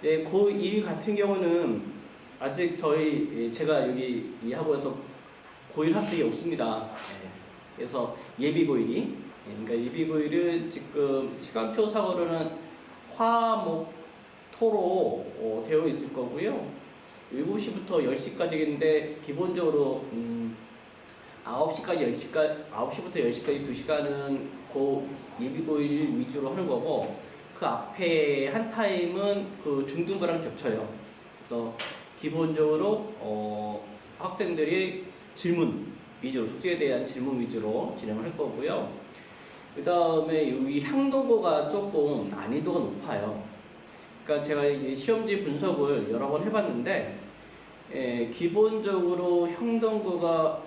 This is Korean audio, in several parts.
네, 고1 같은 경우는 아직 제가 여기 이 학원에서 고1 학생이 없습니다. 네, 그래서 예비 고1이, 그러니까 예비 고1은 지금 시간표 사고로는 화, 목, 토로 되어 있을 거고요. 7시부터 10시까지인데 기본적으로 9시부터 10시까지 2시간은 예비 고1 위주로 하는 거고, 그 앞에 한 타임은 그 중등부랑 겹쳐요. 그래서 기본적으로 학생들이 질문 위주로, 숙제에 대한 질문 위주로 진행을 할 거고요. 그 다음에 여기 향동고가 조금 난이도가 높아요. 그러니까 제가 이제 시험지 분석을 여러 번 해봤는데, 기본적으로 향동고가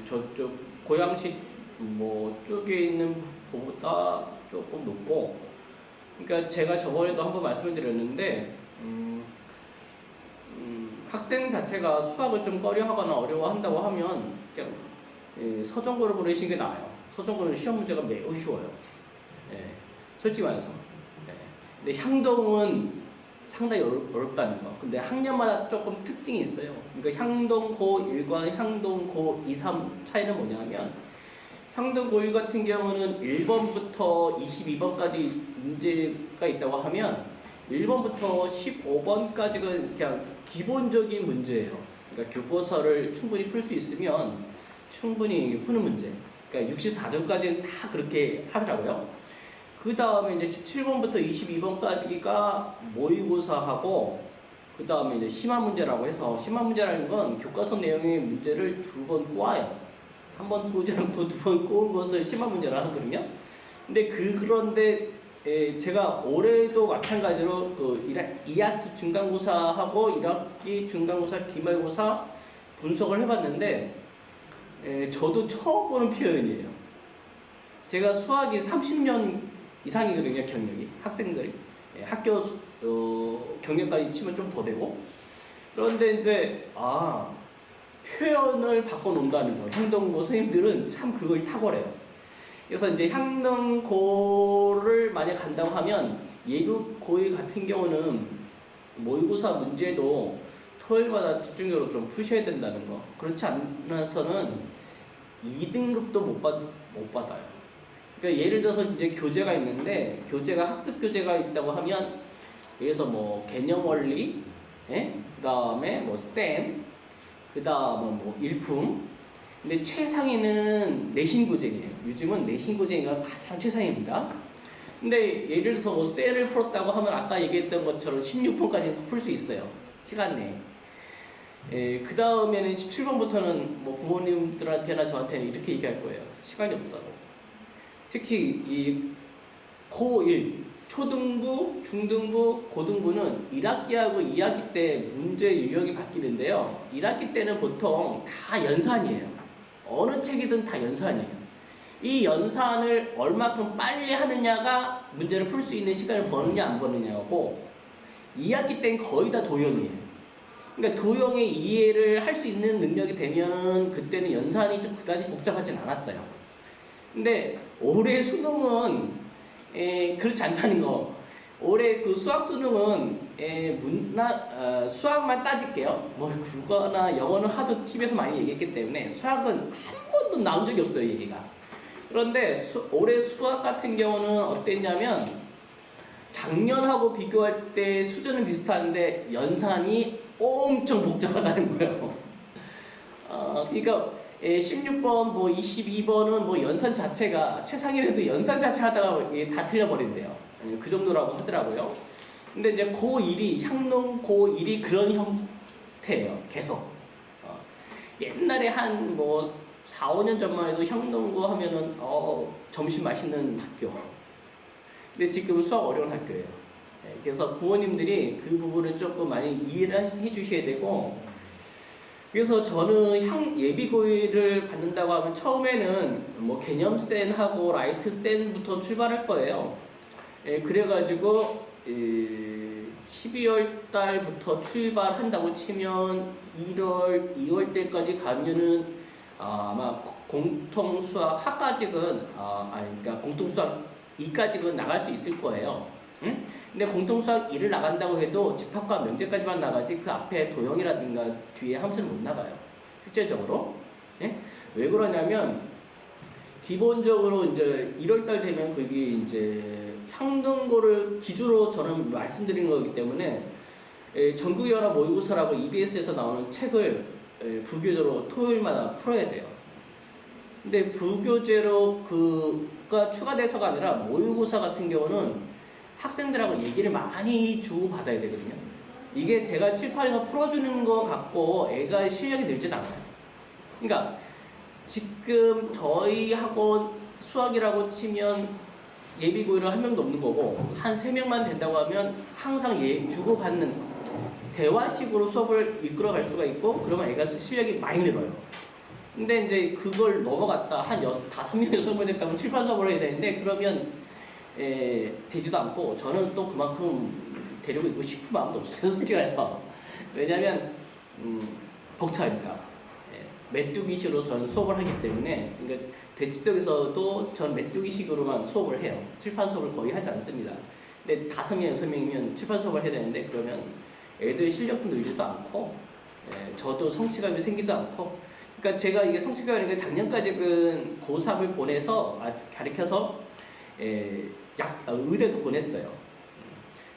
저쪽 고양시 쪽에 있는 것보다 조금 높고, 그러니까 제가 저번에도 한번 말씀을 드렸는데, 학생 자체가 수학을 좀 꺼려하거나 어려워한다고 하면 그냥 서정고를 보내시는 게 나아요. 서정고는 시험 문제가 매우 쉬워요. 솔직히 말해서. 근데 향동은 상당히 어렵다는 거. 근데 학년마다 조금 특징이 있어요. 그러니까 향동 고1과 향동 고2, 3 차이는 뭐냐면, 향동 고1 같은 경우는 1번부터 22번까지 문제가 있다고 하면 1번부터 15번까지가 그냥 기본적인 문제예요. 그러니까 교과서를 충분히 풀 수 있으면 충분히 푸는 문제. 그러니까 64점까지는 다 그렇게 하더라고요. 그 다음에 이제 17번부터 22번까지가 모의고사하고, 그 다음에 이제 심화 문제라고 해서, 심화 문제라는 건 교과서 내용의 문제를 2번 꼬아요. 한 번 꼬지 않고 2번 꼬은 것을 심화 문제라 하거든요. 근데 그런데 제가 올해도 마찬가지로 그 2학기 중간고사하고 1학기 중간고사 기말고사 분석을 해봤는데, 저도 처음 보는 표현이에요. 제가 수학이 30년 이상이거든요, 경력이. 학생들이. 학교 경력까지 치면 좀 더 되고. 그런데 이제, 표현을 바꿔놓는다는 거. 향동고 선생님들은 참 그걸 탁월해요. 그래서 이제 향동고를 만약 간다고 하면, 예비 고1 같은 경우는 모의고사 문제도 토요일마다 집중적으로 좀 푸셔야 된다는 거. 그렇지 않아서는 2등급도 못 받아요. 그러니까 예를 들어서 이제 교재가 있는데, 교재가 학습 교재가 있다고 하면, 여기서 개념 원리, 그 다음에 그 다음에 일품. 근데 최상위는 내신고쟁이에요. 요즘은 내신고쟁이가 가장 최상입니다. 근데 예를 들어서 셀을 풀었다고 하면 아까 얘기했던 것처럼 16번까지 풀 수 있어요. 시간 내에. 그 다음에는 17번부터는 부모님들한테나 저한테는 이렇게 얘기할 거예요. 시간이 없다고. 특히 이 고1, 초등부, 중등부, 고등부는 1학기하고 2학기 때 문제 유형이 바뀌는데요. 1학기 때는 보통 다 연산이에요. 어느 책이든 다 연산이에요. 이 연산을 얼마큼 빨리 하느냐가 문제를 풀 수 있는 시간을 버느냐 안 버느냐고, 2학기 때는 거의 다 도형이에요. 그러니까 도형의 이해를 할 수 있는 능력이 되면 그때는 연산이 좀 그다지 복잡하진 않았어요. 근데 올해 수능은 그렇지 않다는 거. 올해 그 수학 수능은 수학만 따질게요. 국어나 영어는 하도 TV에서 많이 얘기했기 때문에 수학은 한 번도 나온 적이 없어요, 얘기가. 그런데 올해 수학 같은 경우는 어땠냐면, 작년하고 비교할 때 수준은 비슷한데 연산이 엄청 복잡하다는 거예요. 그러니까 16번, 22번은22번은 연산 자체가, 최상위에도 연산 자체 하다가 다 틀려버린대요. 그 정도라고 하더라고요. 근데 이제 고1이, 향농 고1이 그런 형태예요. 계속. 옛날에 한 4, 5년 전만 해도 향농고 하면은, 점심 맛있는 학교. 근데 지금은 수학 어려운 학교예요. 그래서 부모님들이 그 부분을 조금 많이 이해를 해 주셔야 되고, 그래서 저는 예비 고1을 받는다고 하면 처음에는 개념센하고 라이트센부터 출발할 거예요. 그래가지고 12월 달부터 출발한다고 치면 1월, 2월 때까지 가면은 아마 공통수학 학까지는 그러니까 공통수학 2까지는 나갈 수 있을 거예요. 응? 근데 공통수학 1을 나간다고 해도 집합과 명제까지만 나가지 그 앞에 도형이라든가 뒤에 함수는 못 나가요. 실제적으로. 예? 왜 그러냐면 기본적으로 이제 1월달 되면 그게 이제 향등고를 기준으로 저는 말씀드린 거기 때문에 전국연합 모의고사라고 EBS에서 나오는 책을 부교재로 토요일마다 풀어야 돼요. 근데 부교재로 그가 추가돼서가 아니라 모의고사 같은 경우는 학생들하고 얘기를 많이 주고받아야 되거든요. 이게 제가 칠판에서 풀어주는 거 갖고 애가 실력이 늘진 않아요. 그러니까 지금 저희 학원 수학이라고 치면 예비고일은 한 명도 없는 거고 한 3명만 된다고 하면 항상 주고받는 대화식으로 수업을 이끌어갈 수가 있고 그러면 애가 실력이 많이 늘어요. 근데 이제 그걸 넘어갔다 한 5명, 6명 됐다면 칠판 수업을 해야 되는데 그러면 되지도 않고 저는 또 그만큼 데리고 있고 싶은 마음도 없어요. 솔직히요. 왜냐면 벅차니까 메뚜기식으로 저는 수업을 하기 때문에 그러니까 대치동에서도 전 메뚜기식으로만 수업을 해요. 칠판 수업을 거의 하지 않습니다. 근데 5명, 6명이면 칠판 수업을 해야 되는데 그러면 애들 실력도 늘지도 않고 저도 성취감이 생기지도 않고 그러니까 제가 이게 성취감이 작년까지 그 고3을 보내서 가르쳐서 의대도 보냈어요.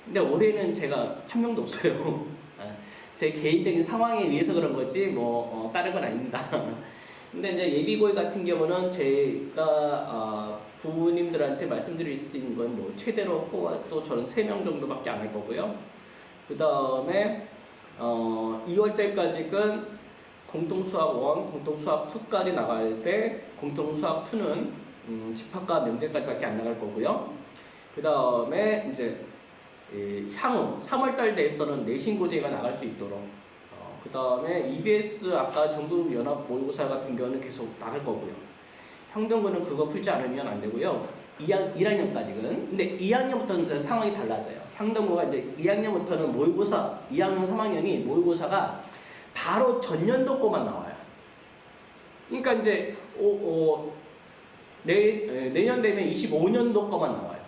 근데 올해는 제가 한 명도 없어요. 제 개인적인 상황에 의해서 그런 거지 다른 건 아닙니다. 근데 이제 예비고일 같은 경우는 제가 부모님들한테 말씀드릴 수 있는 건 최대로 또 저는 3명 정도밖에 안 할 거고요. 그 다음에 2월 때까지는 공통수학 1, 공통수학 2까지 나갈 때 공통수학 2는 집합과 명제까지밖에 안 나갈 거고요. 그 다음에 이제 향후 3월달 내에서는 내신고제가 나갈 수 있도록 그 다음에 EBS 아까 전국연합 모의고사 같은 경우는 계속 나갈 거고요. 형동고는 그거 풀지 않으면 안 되고요. 1학년까지는. 근데 2학년부터는 상황이 달라져요. 형동고가 이제 2학년부터는 모의고사, 2학년, 3학년이 모의고사가 바로 전년도 거만 나와요. 그러니까 이제 내년 되면 25년도 거만 나와요.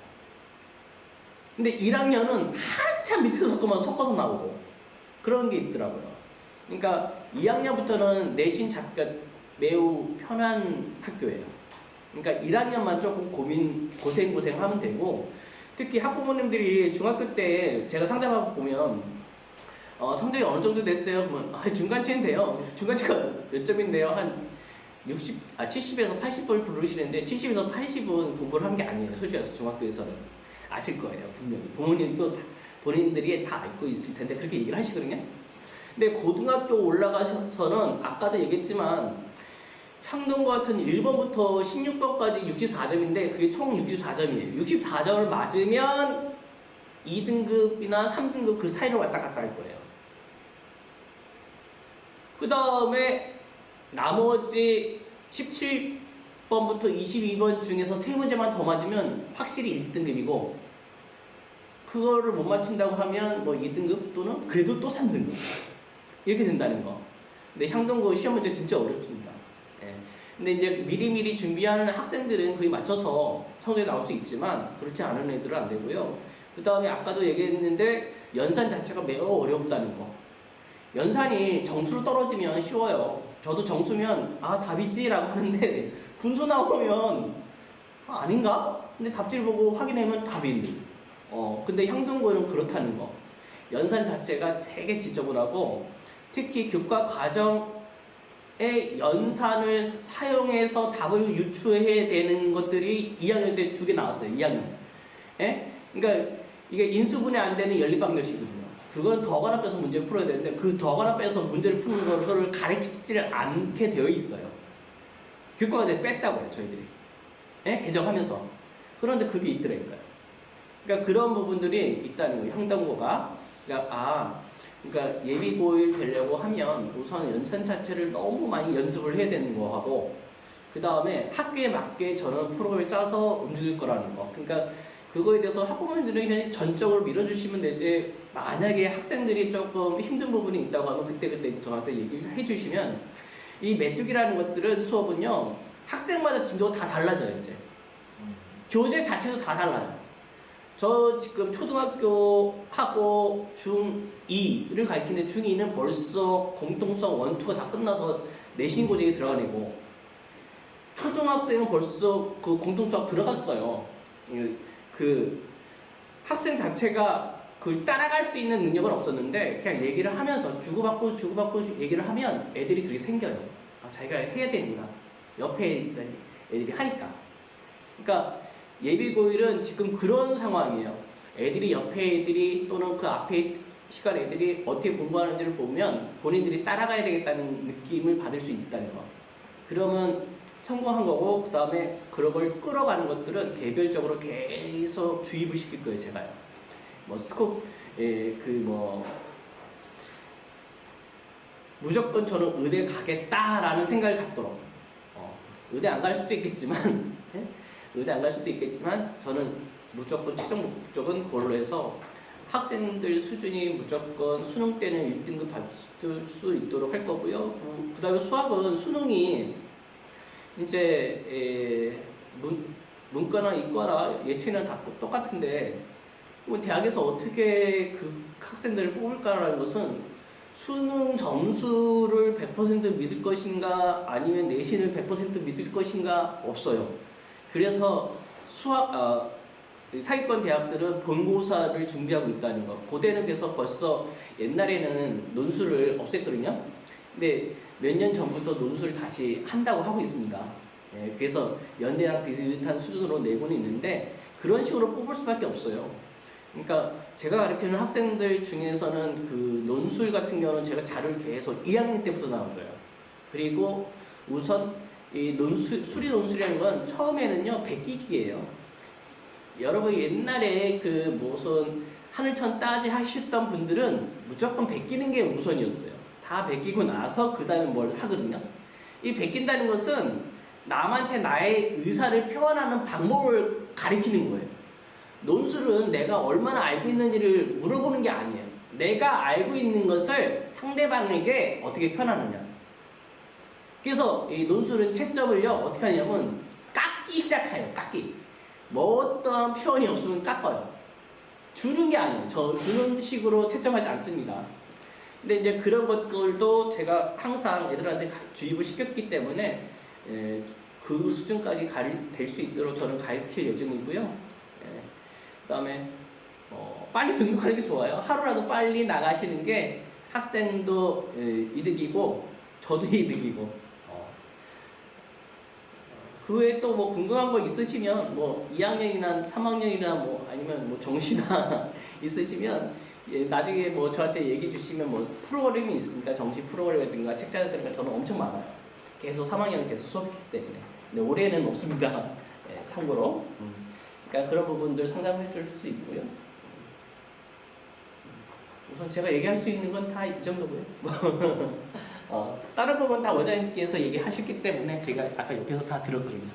근데 1학년은 한참 밑에서 거만 섞어서 나오고 그런 게 있더라고요. 그러니까 2학년부터는 내신 잡기가 매우 편한 학교예요. 그러니까 1학년만 조금 고생하면 되고 특히 학부모님들이 중학교 때 제가 상담하고 보면 성적이 어느 정도 됐어요? 그러면 중간치는 돼요. 중간치가 몇 점인데요? 한 70에서 80분을 부르시는데 70에서 80은 공부를 한 게 아니에요. 솔직히 중학교에서는. 아실 거예요. 분명히. 부모님도 본인들이 다 알고 있을 텐데 그렇게 얘기를 하시거든요. 근데 고등학교 올라가서는 아까도 얘기했지만 향동고 같은 1번부터 16번까지 64점인데 그게 총 64점이에요. 64점을 맞으면 2등급이나 3등급 그 사이로 왔다 갔다 할 거예요. 그 다음에 나머지 17번부터 22번 중에서 3문제만 더 맞으면 확실히 1등급이고 그거를 못 맞춘다고 하면 2등급 또는 그래도 또 3등급 이렇게 된다는 거. 근데 향동고 시험 문제 진짜 어렵습니다. 근데 이제 미리미리 준비하는 학생들은 거기 맞춰서 성적이 나올 수 있지만 그렇지 않은 애들은 안 되고요. 그 다음에 아까도 얘기했는데 연산 자체가 매우 어렵다는 거. 연산이 정수로 떨어지면 쉬워요. 저도 정수면 답이지 라고 하는데 분수 나오면 아닌가? 근데 답지를 보고 확인하면 답이 있는. 근데 향동고는 그렇다는 거. 연산 자체가 되게 지저분하고 특히 교과 과정의 연산을 사용해서 답을 유추해야 되는 것들이 2학년 때 2개 나왔어요. 2학년. 그러니까 이게 인수분해 안 되는 연립방정식이거든요. 그건 더하나 빼서 문제를 풀어야 되는데 그 더하나 빼서 문제를 푸는 것을 가르치지를 않게 되어 있어요. 교과과정에 뺐다고요. 저희들이. 개정하면서. 그런데 그게 있더라고요. 그러니까 그런 부분들이 있다는 거예요. 향동고가. 그러니까 예비고일 되려고 하면 우선 연산 자체를 너무 많이 연습을 해야 되는 거하고 그 다음에 학교에 맞게 저는 프로그램을 짜서 움직일 거라는 거. 그러니까 그거에 대해서 학부모님들은 그냥 전적으로 밀어주시면 되지 만약에 학생들이 조금 힘든 부분이 있다고 하면 그때 저한테 얘기를 해주시면 이 메뚜기라는 것들은 수업은요 학생마다 진도가 다 달라져요. 이제 교재 자체도 다 달라요. 저 지금 초등학교하고 중2를 가르치는데 중2는 벌써 공통수학 1, 2가 다 끝나서 내신 고쟁이 들어가내고 초등학생은 벌써 그 공통수학 들어갔어요. 그 학생 자체가 그걸 따라갈 수 있는 능력은 없었는데 그냥 얘기를 하면서 주고받고 얘기를 하면 애들이 그렇게 생겨요. 아, 자기가 해야 되는구나. 옆에 있던 애들이 하니까. 그러니까 예비고일은 지금 그런 상황이에요. 애들이 옆에 애들이 또는 그 앞에 시간 애들이 어떻게 공부하는지를 보면 본인들이 따라가야 되겠다는 느낌을 받을 수 있다는 거. 그러면 성공한 거고 그 다음에 그런 걸 끌어가는 것들은 개별적으로 계속 주입을 시킬 거예요. 제가요. 뭐 무조건 저는 의대 가겠다라는 생각을 갖도록 의대 안 갈 수도 있겠지만 의대 안 갈 수도 있겠지만 저는 무조건 최종 목적은 그걸로 해서 학생들 수준이 무조건 수능 때는 1등급 받을 수 있도록 할 거고요. 그 다음에 수학은 수능이 이제 문과나 이과나 예체능 다 똑같은데 대학에서 어떻게 그 학생들을 뽑을까라는 것은 수능 점수를 100% 믿을 것인가 아니면 내신을 100% 믿을 것인가 없어요. 그래서 사기권 대학들은 본고사를 준비하고 있다는 거. 고대는 그래서 벌써 옛날에는 논술을 없앴거든요. 근데 몇 년 전부터 논술을 다시 한다고 하고 있습니다. 예, 그래서 연대랑 비슷한 수준으로 내고는 있는데 그런 식으로 뽑을 수밖에 없어요. 그러니까 제가 가르치는 학생들 중에서는 그 논술 같은 경우는 제가 자료를 계속 2학년 때부터 나와줘요. 그리고 우선 이 수리 논술이라는 건 처음에는요 베끼기예요. 여러분 옛날에 그 무슨 하늘천 따지 하셨던 분들은 무조건 베끼는 게 우선이었어요. 다 베끼고 나서 그 다음에 뭘 하거든요. 이 베낀다는 것은 남한테 나의 의사를 표현하는 방법을 가리키는 거예요. 논술은 내가 얼마나 알고 있는지를 물어보는 게 아니에요. 내가 알고 있는 것을 상대방에게 어떻게 표현하느냐. 그래서 이 논술은 채점을요 어떻게 하냐면 깎기 시작해요. 깎기. 뭐 어떠한 표현이 없으면 깎아요. 주는 게 아니에요. 저 주는 식으로 채점하지 않습니다. 근데 이제 그런 것들도 제가 항상 애들한테 주입을 시켰기 때문에 그 수준까지 될 수 있도록 저는 가르칠 예정이고요. 그 다음에 빨리 등록하는 게 좋아요. 하루라도 빨리 나가시는 게 학생도 이득이고 저도 이득이고. 그 외에 또 뭐 궁금한 거 있으시면 뭐 2학년이나 3학년이나 뭐 아니면 뭐 정시나 있으시면 나중에 뭐 저한테 얘기해 주시면 뭐 프로그램이 있으니까 정시 프로그램이라든가 책자들인가 저는 엄청 많아요. 계속 3학년은 계속 수업했기 때문에. 근데 올해는 없습니다. 참고로. 그러니까 그런 부분들 상담해 줄 수 있고요. 우선 제가 얘기할 수 있는 건 다 이 정도고요. 다른 부분 다 원장님께서 얘기하셨기 때문에 제가 아까 옆에서 다 들었거든요.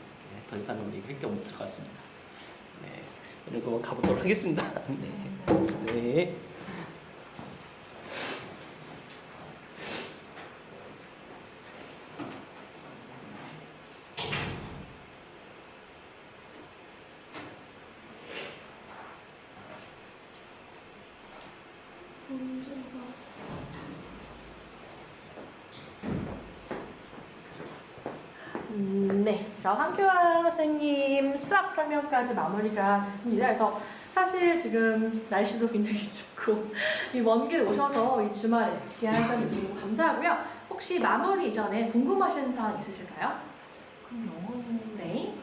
더 이상은 얘기할 게 없을 것 같습니다. 오늘 그만 가보도록 하겠습니다. 네. 네, 자, 황교안 선생님 수학 설명까지 마무리가 됐습니다. 그래서 사실 지금 날씨도 굉장히 춥고 이 먼 길 오셔서 이 주말에 귀한 시간 주시고 감사하고요. 혹시 마무리 이전에 궁금하신 사항 있으실까요? 그럼 영어는 네.